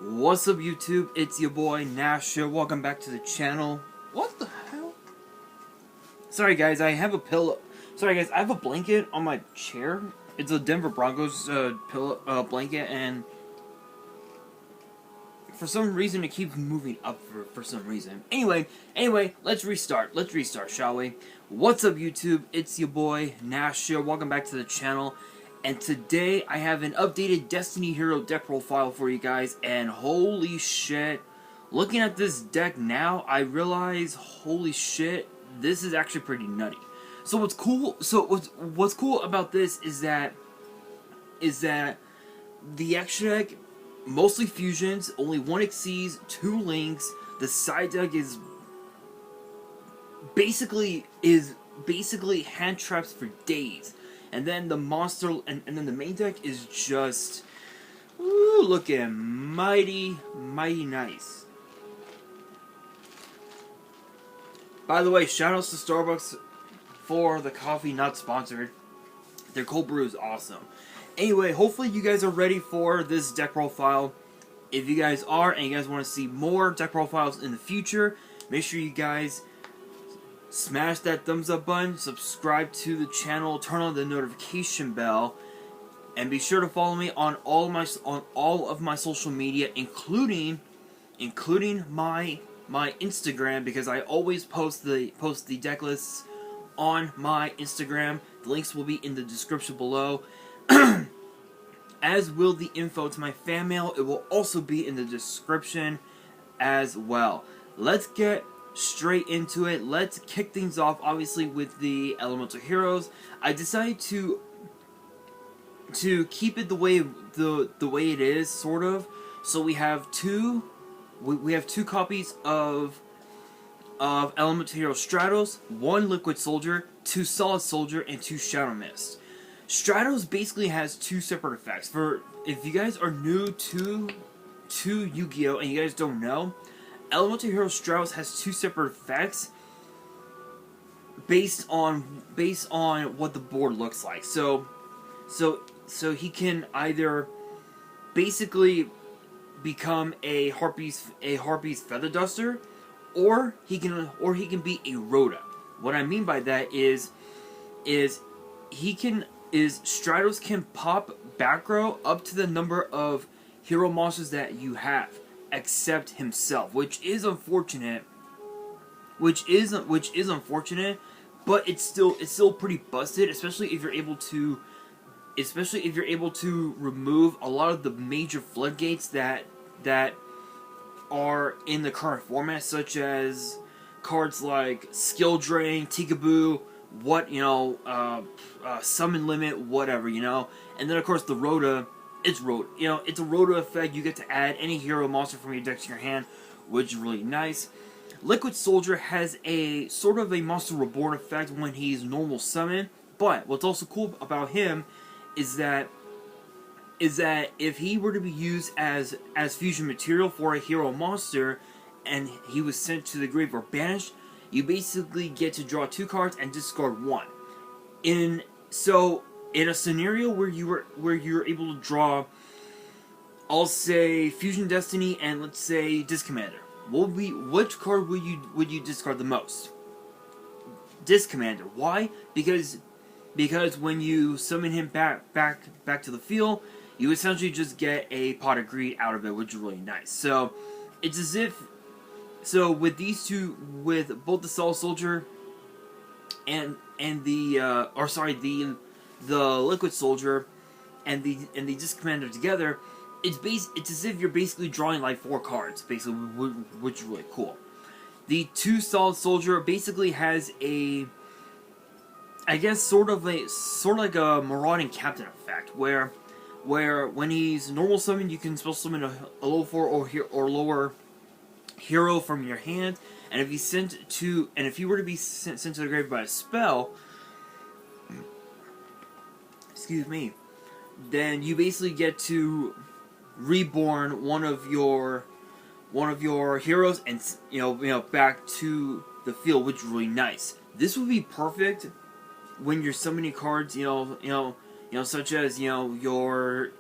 What's up, YouTube? It's your boy Nash here. Welcome back to the channel. What the hell? Sorry guys, I have a pillow. Sorry guys, I have a blanket on my chair. It's a Denver Broncos pillow blanket, and for some reason it keeps moving up for some reason. Anyway, let's restart. Let's restart, shall we? What's up, YouTube? It's your boy Nash here. Welcome back to the channel. And today I have an updated Destiny Hero deck profile for you guys, and holy shit, looking at this deck now, I realize, holy shit, this is actually pretty nutty. So what's cool? What's cool about this is that the extra deck, mostly fusions, only 1 Xyz, 2 links. The side deck is basically hand traps for days. And then the monster, and then the main deck is just, looking mighty nice. By the way, shoutouts to Starbucks for the coffee, not sponsored. Their cold brew is awesome. Anyway, hopefully you guys are ready for this deck profile. If you guys are, and you guys want to see more deck profiles in the future, make sure you guys smash that thumbs up button, subscribe to the channel, turn on the notification bell, and be sure to follow me on all of my social media, including my Instagram, because I always post the deck lists on my Instagram. The links will be in the description below. As will the info to my fan mail. It will also be in the description as well. Let's get straight into it. Let's kick things off, obviously, with the elemental heroes. I decided to keep it the way it is, sort of. So we have two copies of elemental hero Stratos, 1 liquid soldier, 2 solid soldier, and 2 shadow mist. Stratos basically has 2 separate effects. For if you guys are new to Yu-Gi-Oh and you guys don't know, Elemental Hero Stratos has 2 separate effects based on what the board looks like. So he can either basically become a Harpy's Feather Duster, or he can be a Rhoda. What I mean by that is Stratos can pop back row up to the number of hero monsters that you have, except himself, which is unfortunate. Which is unfortunate, but it's still pretty busted, especially if you're able to remove a lot of the major floodgates that are in the current format, such as cards like Skill Drain, Tikaboo, Summon Limit, whatever, and then of course the Rhoda. It's Rhoda. It's a Rhoda effect. You get to add any hero monster from your deck to your hand, which is really nice. Liquid Soldier has a sort of a Monster Reborn effect when he's normal summon, but what's also cool about him is that if he were to be used as fusion material for a hero monster, and he was sent to the grave or banished, you basically get to draw 2 cards and discard 1. In a scenario where you're able to draw, I'll say Fusion Destiny and let's say Disc Commander, which card would you discard the most? Disc Commander. Why? Because when you summon him back to the field, you essentially just get a Pot of Greed out of it, which is really nice. So it's as if, with these two, with both the Solid Soldier and the Liquid Soldier and the Disc Commander together, it's as if you're basically drawing like 4 cards, basically, which is really cool. The 2 Solid Soldier basically has a, I guess, sort of like a Marauding Captain effect, where when he's normal summon, you can spell summon a low 4 or lower hero from your hand, and if he were to be sent to the grave by a spell, excuse me, then you basically get to reborn one of your heroes and back to the field, which is really nice. This would be perfect when you're summoning cards, such as your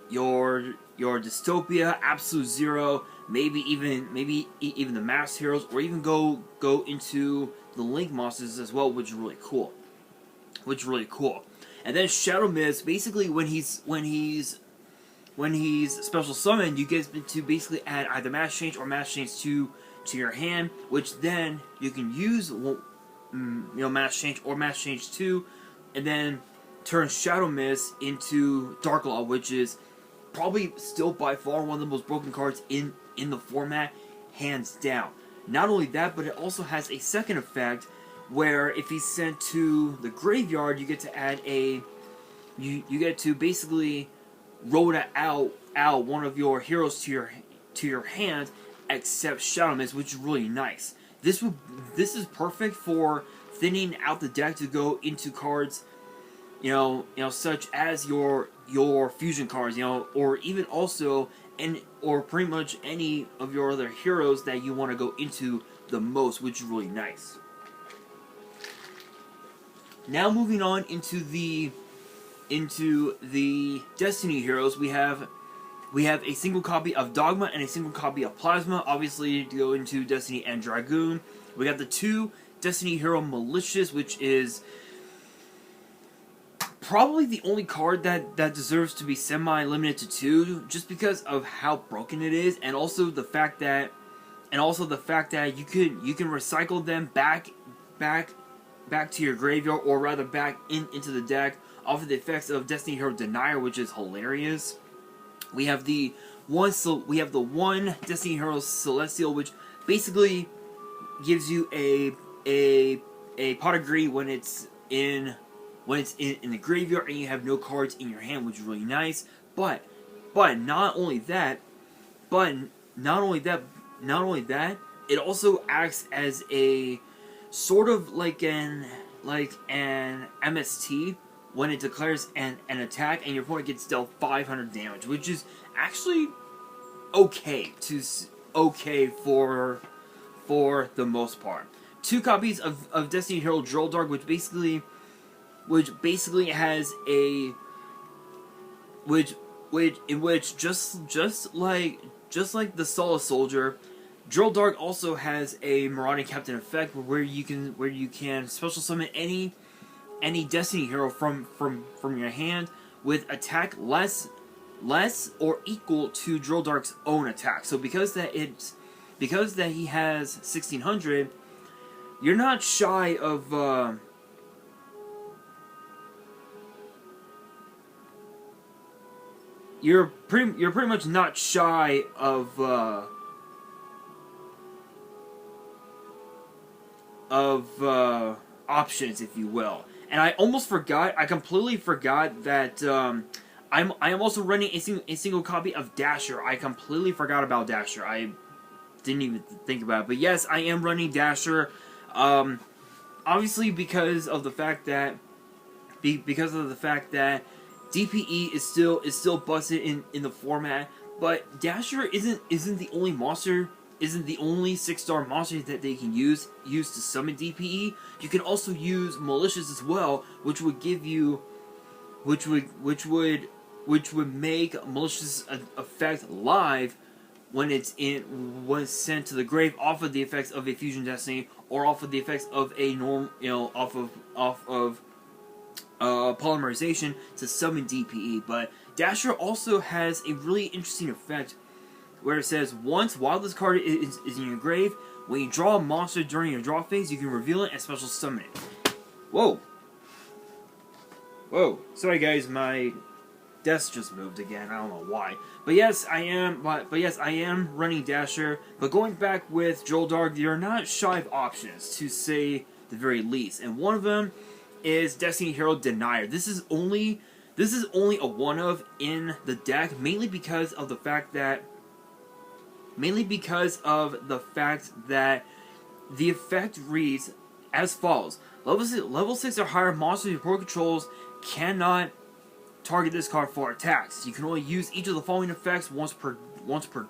your Dystopia, Absolute Zero, maybe even the Masked Heroes, or even go into the Link monsters as well, which is really cool. And then Shadow Mist, basically when he's special summoned, you get to basically add either Mass Change or Mass Change to your hand, which then you can use Mass Change or Mass Change 2, and then turn Shadow Mist into Dark Law, which is probably still by far one of the most broken cards in the format, hands down. Not only that, but it also has a second effect where if he's sent to the graveyard, you get to add you get to basically rota out one of your heroes to your hand, except Shadow Mist, which is really nice. This is perfect for thinning out the deck to go into cards, such as your fusion cards, or even also or pretty much any of your other heroes that you want to go into the most, which is really nice. Now moving on into the Destiny heroes, we have a single copy of Dogma and a single copy of Plasma. Obviously, to go into Destiny and Dragoon, we got the 2 Destiny hero Malicious, which is probably the only card that deserves to be semi-limited to 2, just because of how broken it is, and also the fact that you can recycle them back to your graveyard, or rather back into the deck off of the effects of Destiny Hero Denier, which is hilarious. We have the one Destiny Hero Celestial, which basically gives you a pot of greed when it's in the graveyard and you have no cards in your hand, which is really nice. But not only that, it also acts as a sort of like an MST when it declares an attack and your opponent gets dealt 500 damage, which is actually okay for the most part. 2 copies of Destiny Hero Drill Dark, which basically has just like the Solace Soldier, Drill Dark also has a Marauding Captain effect where you can special summon any Destiny hero from your hand with attack less or equal to Drill Dark's own attack. So because that he has 1600, you're not shy of you're pretty much not shy of options, if you will. And I completely forgot that I am also running a single copy of Dasher. I completely forgot about Dasher. I didn't even think about it. But yes, I am running Dasher. Obviously because of the fact that DPE is still busted in the format, but Dasher isn't the only monster. Isn't the only 6-star monster that they can use to summon DPE. You can also use Malicious as well, which would make Malicious effect live when it's sent to the grave off of the effects of a Fusion Destiny, or off of the effects of a norm, off of polymerization to summon DPE. But Dasher also has a really interesting effect where it says, once while this card is in your grave, when you draw a monster during your draw phase, you can reveal it and special summon it. Whoa. Sorry guys, my desk just moved again. I don't know why. But yes, I am running Dasher. But going back with Drill Dark, you're not shy of options, to say the very least. And one of them is Destiny Hero Denier. This is only a one of in the deck, mainly because of the fact that the effect reads as follows. Level 6 or higher monsters your opponent controls cannot target this card for attacks. You can only use each of the following effects once per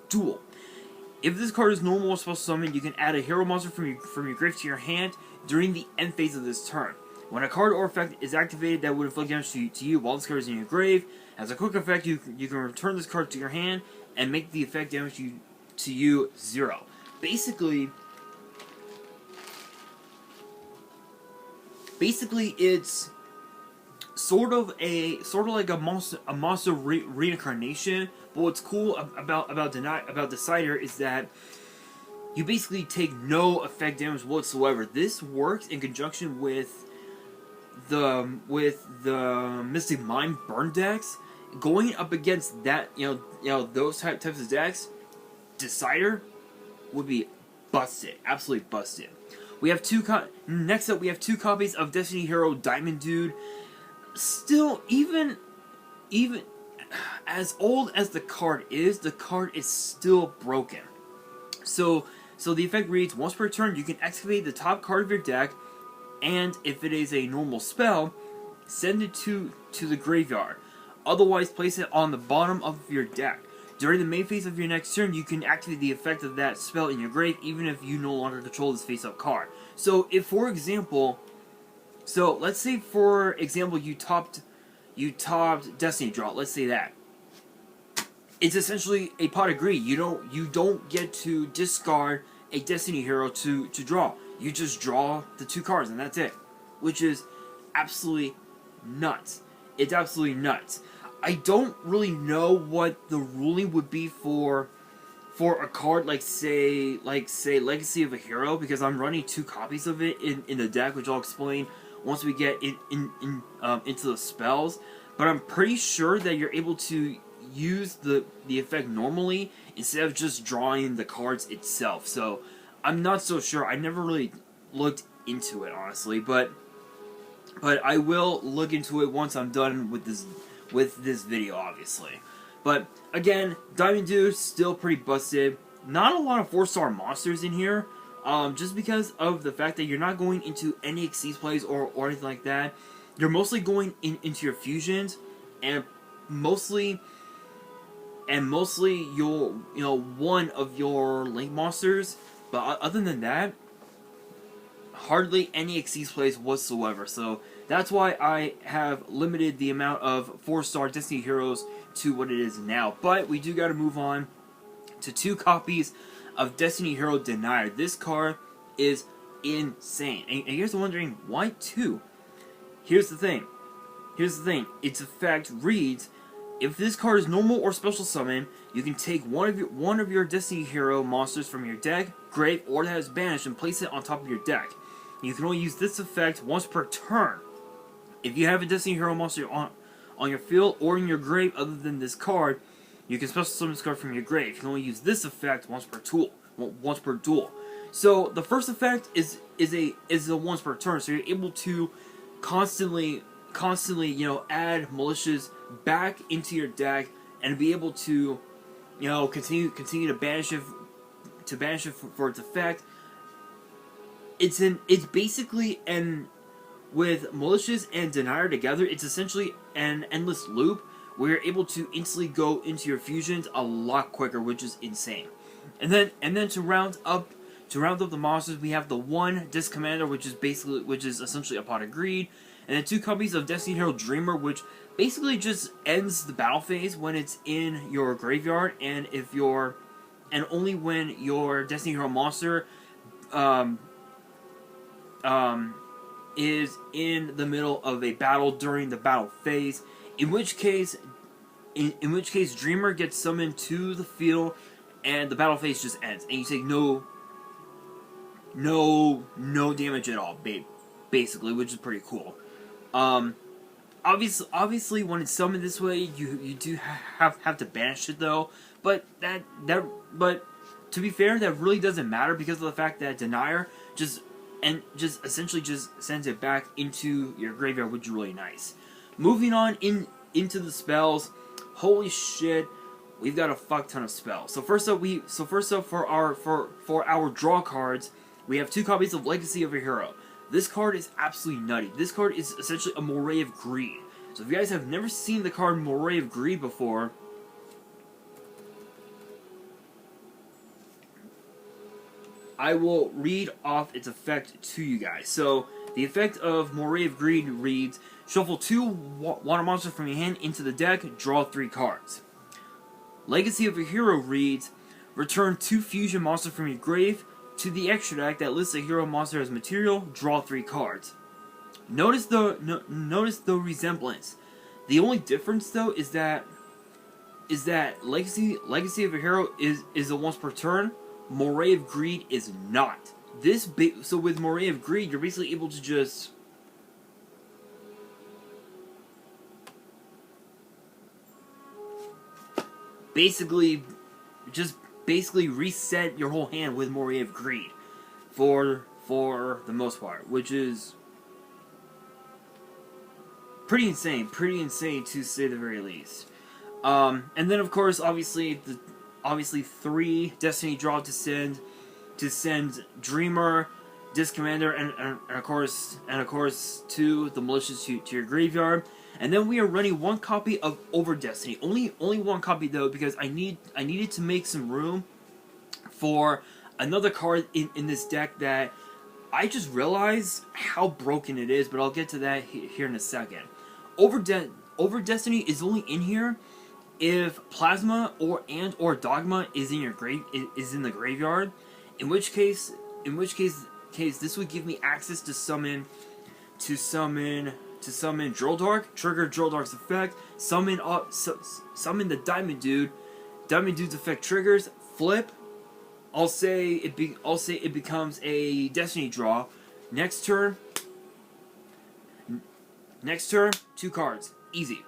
duel. If this card is normal or special summon, you can add a hero monster from your grave to your hand during the end phase of this turn. When a card or effect is activated that would inflict damage to you while this card is in your grave, As a quick effect, you can return this card to your hand and make the effect damage to you 0. Basically, it's sort of like a monster reincarnation. But what's cool about Decider is that you basically take no effect damage whatsoever. This works in conjunction with the Mystic Mind burn decks. Going up against that, those types of decks, Decider would be busted, absolutely busted. We have next up we have 2 copies of Destiny Hero Diamond Dude. Still, even as old as the card is still broken. So the effect reads, once per turn you can excavate the top card of your deck, and if it is a normal spell, send it to the graveyard. Otherwise, place it on the bottom of your deck. During the main phase of your next turn, you can activate the effect of that spell in your grave, even if you no longer control this face-up card. So, if for example, let's say for example you topped Destiny Draw. Let's say that it's essentially a pot of greed. You don't get to discard a Destiny hero to draw. You just draw the 2 cards and that's it, which is absolutely nuts. It's absolutely nuts. I don't really know what the ruling would be for a card like say Legacy of a Hero, because I'm running 2 copies of it in the deck, which I'll explain once we get into the spells. But I'm pretty sure that you're able to use the effect normally instead of just drawing the cards itself. So I'm not so sure. I never really looked into it, honestly, but I will look into it once I'm done with this video, obviously. But again, Diamond Dude still pretty busted. Not a lot of 4-star monsters in here, just because of the fact that you're not going into any Xyz plays or anything like that. You're mostly going into your fusions, and mostly you'll one of your Link monsters. But other than that, hardly any Xyz plays whatsoever. So that's why I have limited the amount of 4-star Destiny heroes to what it is now. But we do got to move on to 2 copies of Destiny Hero Denier. This card is insane. And you guys are wondering, why 2? Here's the thing. Its effect reads, if this card is normal or special summon, you can take one of your Destiny Hero monsters from your deck, grave, or that is banished, and place it on top of your deck. You can only use this effect once per turn. If you have a Destiny Hero monster on your field or in your grave other than this card, you can special summon this card from your grave. You can only use this effect once per duel. So the first effect is a once per turn. So you're able to constantly add militias back into your deck and be able to continue to banish it for its effect. It's basically with militias and Denier together, it's essentially an endless loop where you're able to instantly go into your fusions a lot quicker, which is insane. And then to round up the monsters, we have the 1 Disc Commander, which is essentially a pot of greed, and then 2 copies of Destiny Hero Dreamer, which basically just ends the battle phase when it's in your graveyard, and only when your Destiny Hero monster is in the middle of a battle during the battle phase, in which case Dreamer gets summoned to the field and the battle phase just ends, and you take no damage at all, basically, which is pretty cool. Obviously, when it's summoned this way, you do have to banish it though. But to be fair, that really doesn't matter because of the fact that Denier just essentially sends it back into your graveyard, which is really nice. Moving on into the spells, holy shit, we've got a fuck ton of spells. So first up for our draw cards, we have 2 copies of Legacy of a Hero. This card is absolutely nutty. This card is essentially a Moray of Greed. So if you guys have never seen the card Moray of Greed before, I will read off its effect to you guys. So The effect of Moray of Greed reads, shuffle 2 water monsters from your hand into the deck, draw 3 cards. Legacy of a Hero reads, return 2 fusion monsters from your grave to the extra deck that lists a hero monster as material, draw 3 cards. Notice the resemblance. The only difference though is that Legacy of a Hero is a once per turn. Moray of Greed is not. So with Moray of Greed, you're basically able to just basically reset your whole hand with Moray of Greed for the most part, which is pretty insane to say the very least. And then of course, obviously 3 Destiny draw to send Dreamer, Disc Commander, and of course 2 the Malicious to your graveyard. And then we are running 1 copy of Over Destiny. Only 1 copy though, because I needed to make some room for another card in this deck that I just realized how broken it is, but I'll get to that here in a second. Over Destiny is only in here if Plasma or Dogma is in the graveyard. In which case this would give me access to summon Drill Dark, trigger Drill Dark's effect, summon the Diamond Dude. Diamond Dude's effect triggers, flip. I'll say it becomes a Destiny draw. Next turn, 2 cards, easy.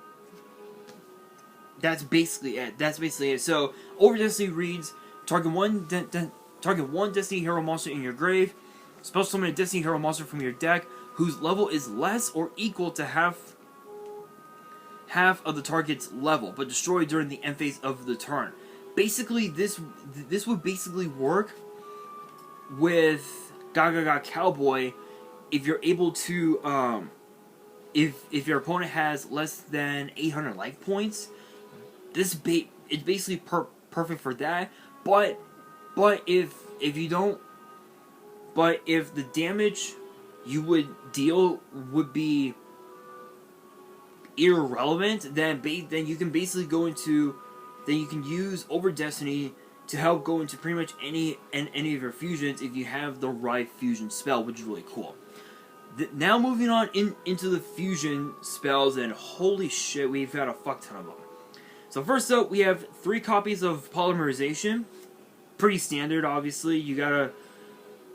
That's basically it. So Over Destiny reads, target one Destiny Hero monster in your grave. Special summon a Destiny Hero monster from your deck whose level is less or equal to half of the target's level, but destroyed during the end phase of the turn. Basically, this would basically work with Gaga Cowboy if you're able to if your opponent has less than 800 life points. It's basically perfect for that. But if the damage you would deal would be irrelevant, then you can basically you can use Over Destiny to help go into pretty much any of your fusions if you have the right fusion spell, which is really cool. Now moving on into the fusion spells, and holy shit, we've got a fuck ton of them. So first up, we have 3 copies of Polymerization. Pretty standard, obviously.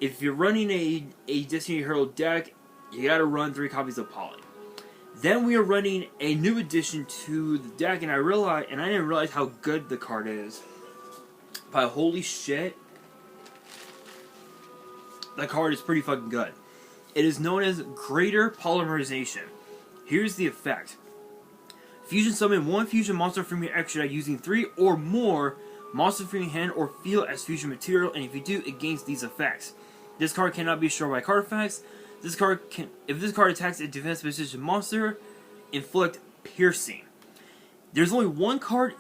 If you're running a Destiny Hero deck, you gotta run 3 copies of Poly. Then we are running a new addition to the deck, and I didn't realize how good the card is. But holy shit, that card is pretty fucking good. It is known as Greater Polymerization. Here's the effect. Fusion summon 1 fusion monster from your extra deck using 3 or more monsters from your hand or field as fusion material, and if you do, it gains these effects. This card cannot be destroyed by card effects. If this card attacks a defense position monster, inflict piercing. There's only 1 card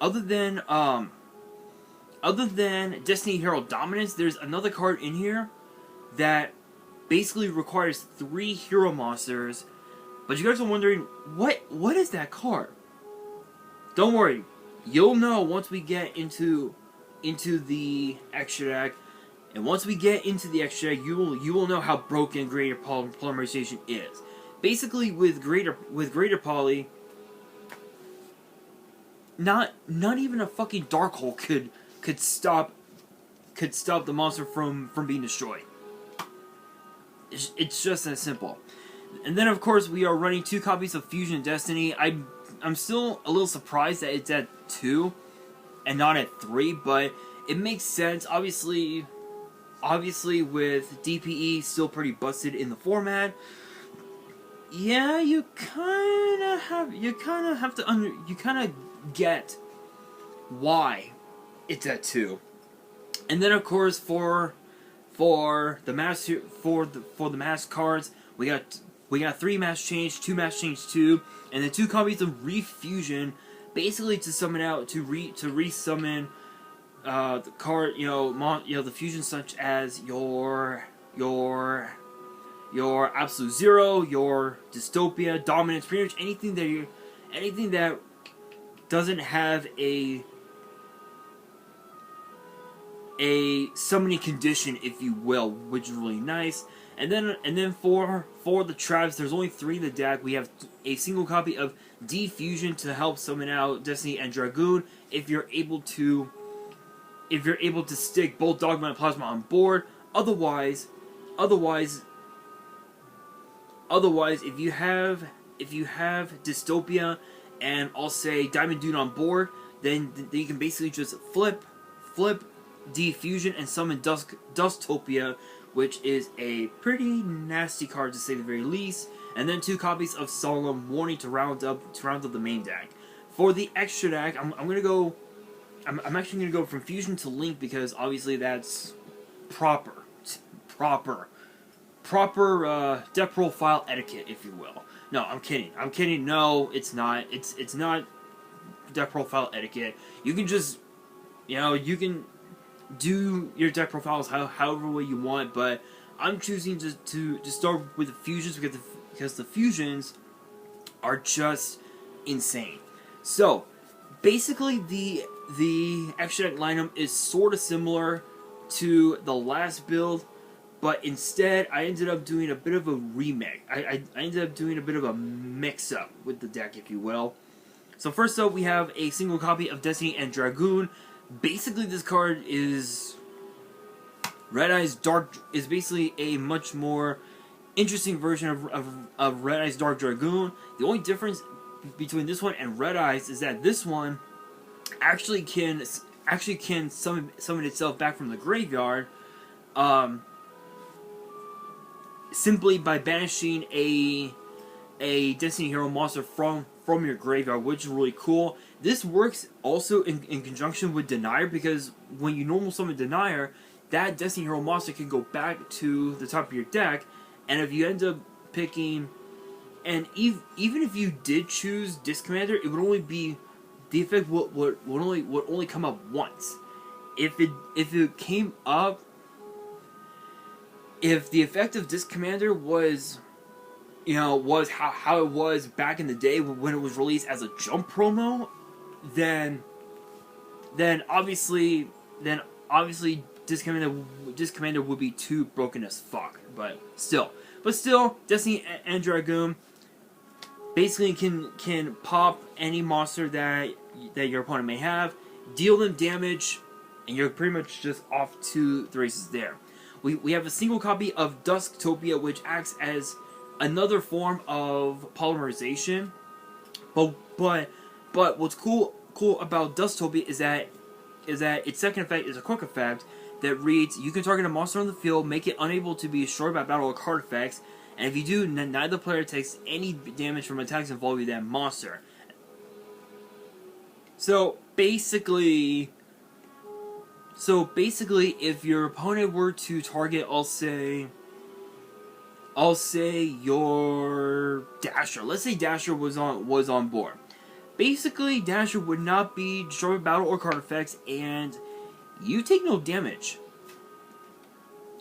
other than Destiny Hero Dominance, there's another card in here that basically requires 3 hero monsters. But you guys are wondering, what is that card? Don't worry, you'll know once we get into the extra deck. And once we get into the extra deck, you will know how broken Greater Polymerization is. Basically, with Greater Poly, not even a fucking Dark Hole could stop the monster from being destroyed. It's just that simple. And then of course we are running 2 copies of Fusion Destiny. I'm still a little surprised that it's at 2 and not at 3, but it makes sense. Obviously with DPE still pretty busted in the format, yeah, you kind of get why it's at 2. And then of course for the mass cards, we got 3 mass change, 2 mass change 2, and then 2 copies of Refusion, basically to summon out to resummon the card, the fusions such as your your Absolute Zero, your Dystopia, Dominance, pretty much anything that doesn't have a summoning condition, if you will, which is really nice. And then for the traps, there's only 3 in the deck. We have a single copy of Defusion to help summon out Destiny and Dragoon if you're able to stick both Dogma and Plasma on board. Otherwise, if you have Dystopia and I'll say Diamond Dune on board, then you can basically just flip Defusion and summon Dustopia, which is a pretty nasty card to say the very least. And then 2 copies of Solemn Warning to round up the main deck. For the extra deck, I'm actually gonna go from Fusion to Link because obviously that's proper deck profile etiquette, if you will. No, I'm kidding. No, it's not. It's not deck profile etiquette. You can just, you can do your deck profiles however way you want, but I'm choosing to start with the fusions because the fusions are just insane. So basically, the extra deck lineup is sort of similar to the last build, but instead I ended up doing a bit of a remake. I ended up doing a bit of a mix-up with the deck, if you will. So first up, we have a single copy of Destiny and Dragoon. Basically, this card is Red Eye's Dark is basically a much more interesting version of Red Eye's Dark Dragoon. The only difference between this one and Red Eyes is that this one actually can summon itself back from the graveyard, simply by banishing a Destiny Hero monster from your graveyard, which is really cool. This works also in conjunction with Denier, because when you normal summon Denier, that Destiny Hero monster can go back to the top of your deck, and if you end up picking, and even if you did choose Disc Commander, it would only be, the effect would only come up once. If it came up, if the effect of Disc Commander was, was how it was back in the day when it was released as a Jump promo, then obviously Disc Commander would be too broken as fuck. But still, Destiny and Dragoon basically can pop any monster that your opponent may have, deal them damage, and you're pretty much just off to the races there. We have a single copy of Dustopia, which acts as another form of polymerization. But what's cool about Dustopia is that its second effect is a quick effect that reads: you can target a monster on the field, make it unable to be destroyed by battle or card effects, and if you do, neither player takes any damage from attacks involving that monster. So basically, if your opponent were to target, I'll say your Dasher. Let's say Dasher was on board. Basically, Dasher would not be destroyed by battle or card effects, and you take no damage.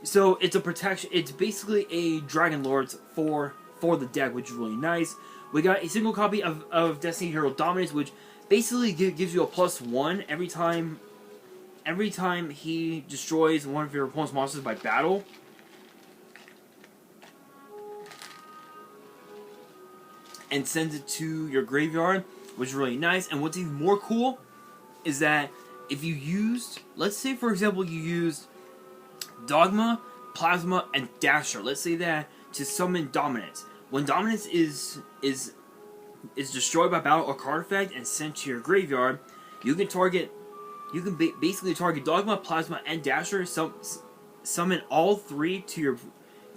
So it's a protection. It's basically a Dragon Lords for the deck, which is really nice. We got a single copy of Destiny Hero Dominance, which basically gives you a +1 every time he destroys one of your opponent's monsters by battle. And sends it to your graveyard, which is really nice. And what's even more cool is that if you used, let's say for example you used Dogma, Plasma, and Dasher, let's say that, to summon Dominance. When Dominance is destroyed by battle or card effect and sent to your graveyard, you can basically target Dogma, Plasma, and Dasher, summon all 3 to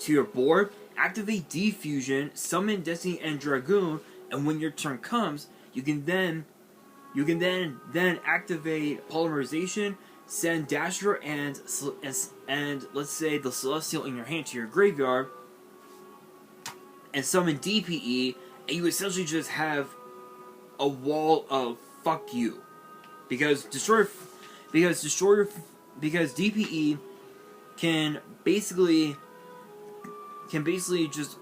your board, activate Defusion, summon Destiny and Dragoon, and when your turn comes, you can then activate Polymerization, send Dasher and let's say the Celestial in your hand to your graveyard, and summon DPE, and you essentially just have a wall of fuck you, because DPE can basically can basically just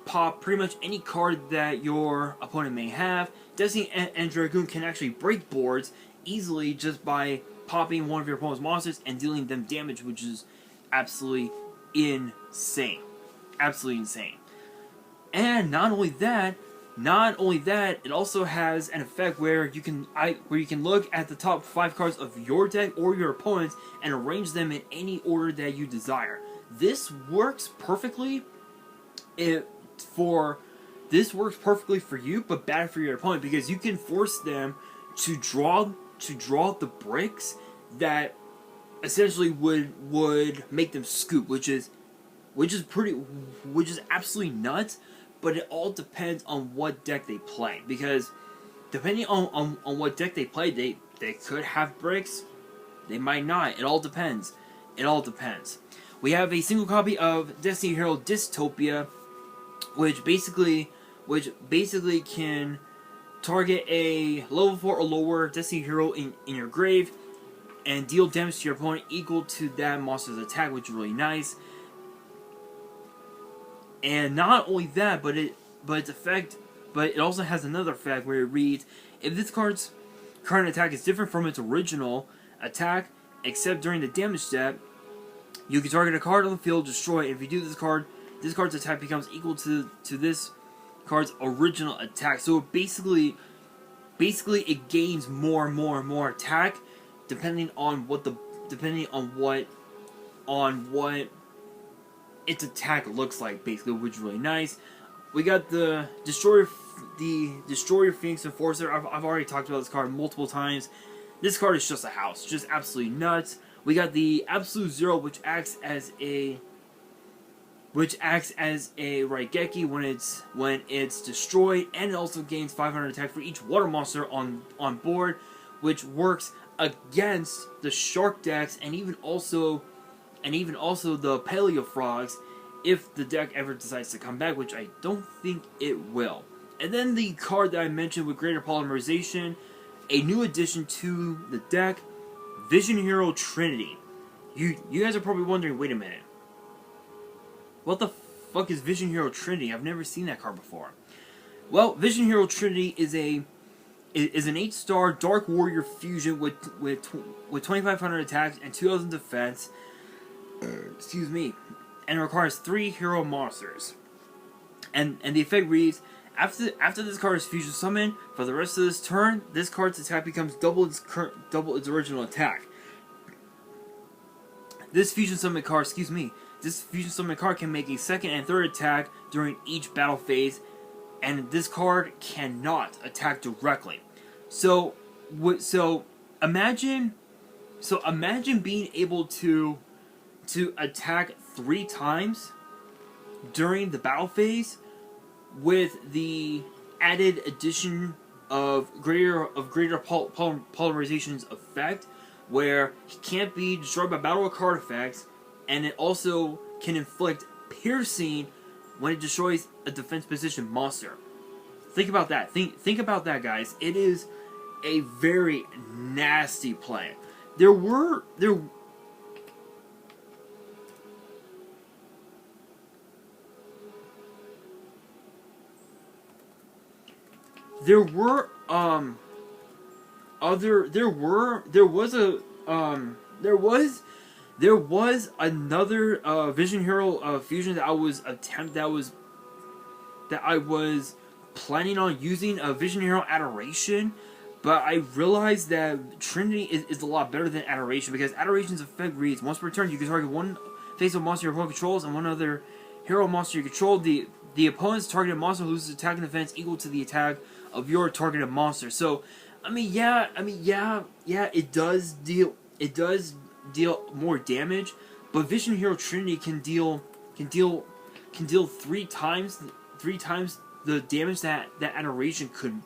pop pretty much any card that your opponent may have. Destiny and Dragoon can actually break boards easily just by popping one of your opponent's monsters and dealing them damage, which is absolutely insane. Absolutely insane. And not only that, it also has an effect where you can look at the top 5 cards of your deck or your opponent's and arrange them in any order that you desire. This works perfectly for you, but bad for your opponent, because you can force them to draw the bricks that essentially would make them scoop, which is absolutely nuts. But it all depends on what deck they play, because depending on what deck they play, they could have bricks, they might not. It all depends. We have a single copy of Destiny Hero Dystopia, which basically can target a level 4 or lower Destiny Hero in your grave and deal damage to your opponent equal to that monster's attack, which is really nice. And not only that, but it also has another effect where it reads: if this card's current attack is different from its original attack, except during the damage step, you can target a card on the field, destroy it. If you do this card's attack becomes equal to this card's original attack. So it basically it gains more and more attack depending on what its attack looks like, basically, which is really nice. We got the Destroyer Phoenix Enforcer. I've already talked about this card multiple times. This card is just a house, just absolutely nuts. We got the Absolute Zero, which acts as a Raigeki when it's destroyed, and it also gains 500 attack for each water monster on board, which works against the shark decks and even also the Paleo Frogs if the deck ever decides to come back, which I don't think it will. And then the card that I mentioned with Greater Polymerization, a new addition to the deck, Vision Hero Trinity. You guys are probably wondering, wait a minute, what the fuck is Vision Hero Trinity? I've never seen that card before. Well, Vision Hero Trinity is an 8-star Dark Warrior fusion with 2,500 attacks and 2,000 defense. Excuse me. And it requires 3 hero monsters. And the effect reads: after this card is fusion summoned, for the rest of this turn, this card's attack becomes double its original attack. This fusion summon card can make a second and third attack during each battle phase, and this card cannot attack directly. So imagine being able to attack 3 times during the battle phase with the added addition of greater polymerization's effect, where he can't be destroyed by battle or card effects, and it also can inflict piercing when it destroys a defense position monster. Think about that. Think about that, guys. It is a very nasty play. There were another Vision Hero fusion that I was planning on using, a Vision Hero Adoration, but I realized that Trinity is a lot better than Adoration, because Adoration's effect reads: once per turn, you can target one face-up monster your opponent controls and one other hero monster you control. The opponent's targeted monster loses attack and defense equal to the attack of your targeted monster. So, it does deal more damage, but Vision Hero Trinity can deal 3 times the damage that Adoration could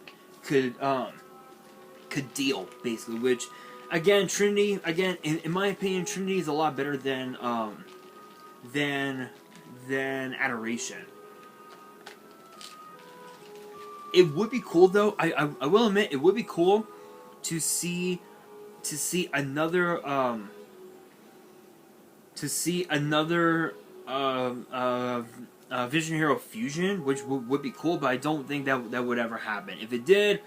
deal, basically. Which, again, Trinity, in my opinion, Trinity is a lot better than Adoration. It would be cool, though. I will admit, it would be cool to see another Vision Hero Fusion, which would be cool, but I don't think that would ever happen. If it did,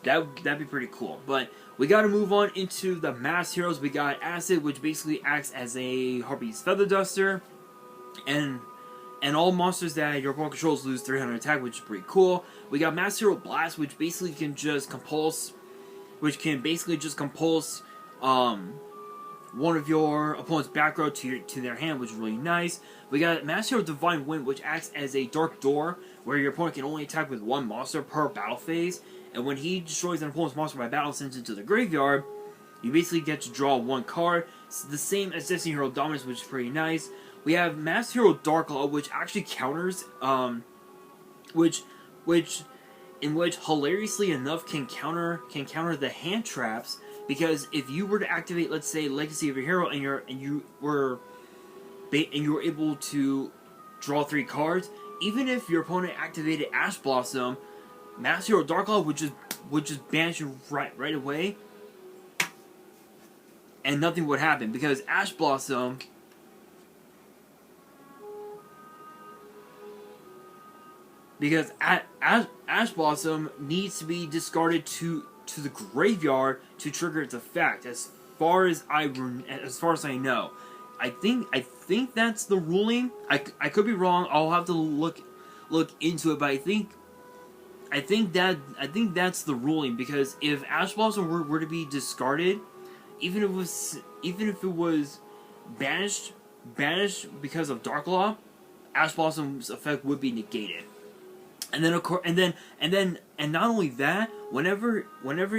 that'd be pretty cool. But we got to move on into the Mass Heroes. We got Acid, which basically acts as a Harpy's Feather Duster, and all monsters that your opponent controls lose 300 attack, which is pretty cool. We got Mass Hero Blast, which basically can just compulse, one of your opponent's back row to their hand, which is really nice. We got Mass Hero Divine Wind, which acts as a Dark Door, where your opponent can only attack with one monster per battle phase, and when he destroys an opponent's monster by battle sends it to the graveyard, you basically get to draw one card. It's the same as Destiny Hero Dominance, which is pretty nice. We have Mass Hero Dark Law, which actually counters, which hilariously enough can counter the hand traps. Because if you were to activate, let's say, Legacy of your Hero, and you were able to draw 3 cards, even if your opponent activated Ash Blossom, Mass Hero Dark Law would just banish you right away, and nothing would happen because Ash Blossom Ash Blossom needs to be discarded to the graveyard to trigger its effect. As far as I know, I think that's the ruling. I could be wrong. I'll have to look into it, but I think that's the ruling, because if Ash Blossom were to be discarded, even if it was banished because of Dark Law, Ash Blossom's effect would be negated. And then of course, and not only that, whenever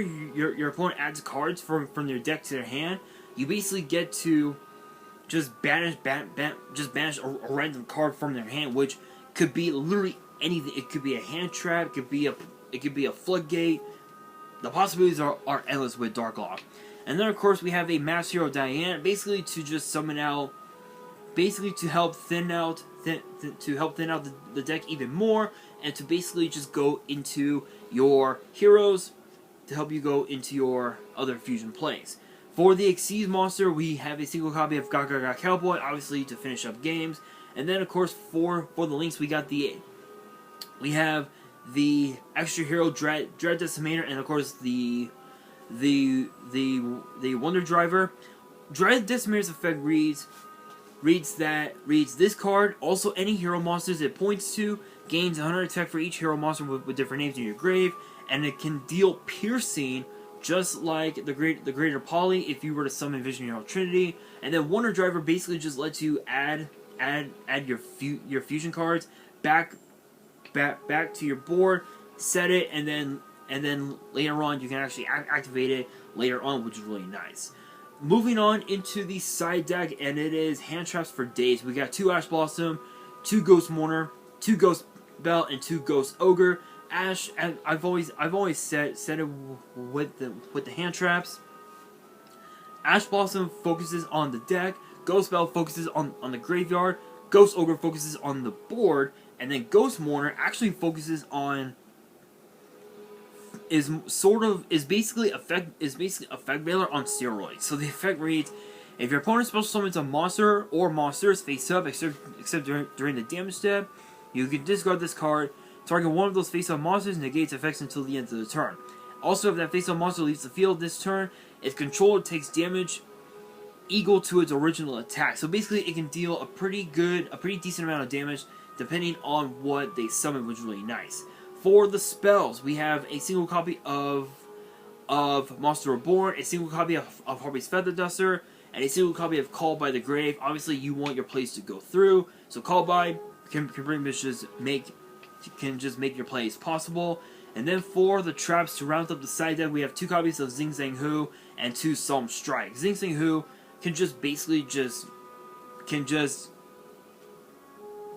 your opponent adds cards from their deck to their hand, you basically get to just banish a random card from their hand, which could be literally anything. It could be a hand trap, it could be a floodgate. The possibilities are endless with Dark Law. And then of course we have a Mass Hero Diane, basically to just summon out, basically to help thin out the deck even more, and to basically just go into your heroes to help you go into your other fusion plays. For the Xyz monster, we have a single copy of Gaga Cowboy, obviously to finish up games. And then of course for the links, we have the extra hero Dread Decimator, and of course the Wonder Driver. Dread Decimator's effect reads this card, also any hero monsters it points to gains 100 attack for each hero monster with different names in your grave, and it can deal piercing just like the Greater Poly if you were to summon Vision Hero Trinity. And then Wonder Driver basically just lets you add your fusion cards back to your board, set it, and then later on you can actually activate it later on, which is really nice. Moving on into the side deck, and it is hand traps for days. We got 2 Ash Blossom, 2 Ghost Mourner, 2 Ghost Bell, and 2 Ghost Ogre. Ash, and I've always said it with the hand traps. Ash Blossom focuses on the deck, Ghost Bell focuses on the graveyard, Ghost Ogre focuses on the board, and then Ghost Mourner actually focuses on is basically effect veiler on steroids. So the effect reads: if your opponent special summons a monster or monsters face up, except during the damage step, you can discard this card. Target one of those face-up monsters, negates effects until the end of the turn. Also, if that face-up monster leaves the field this turn, its controller takes damage equal to its original attack. So basically, it can deal a pretty decent amount of damage depending on what they summon, which is really nice. For the spells, we have a single copy of Monster Reborn, a single copy of Harpy's Feather Duster, and a single copy of Called by the Grave. Obviously, you want your plays to go through, so Called by can pretty much just make your plays possible. And then for the traps, to round up the side deck, we have 2 copies of Zing Zang Hu and 2 Psalm Strike. Zing Zang Hu can just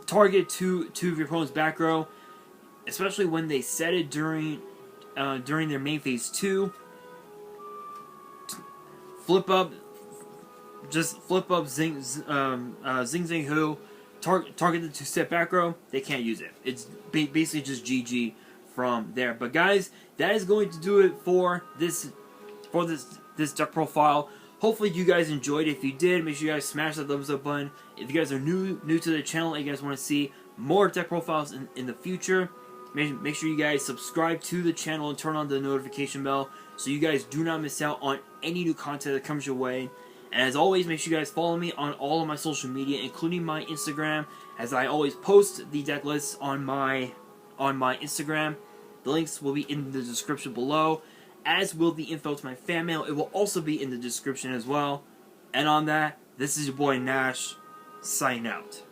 target two of your opponent's back row, especially when they set it during their main phase 2. Flip up Zing Zang Hu, target the 2 step back row. They can't use it. It's basically just GG from there. But guys, that is going to do it for this deck profile. Hopefully you guys enjoyed it. If you did, make sure you guys smash that thumbs up button. If you guys are new to the channel and you guys want to see more deck profiles in the future. Make sure you guys subscribe to the channel and turn on the notification bell so you guys do not miss out on any new content that comes your way. And as always, make sure you guys follow me on all of my social media, including my Instagram, as I always post the deck lists on my Instagram. The links will be in the description below, as will the info to my fan mail. It will also be in the description as well. And on that, this is your boy Nash, signing out.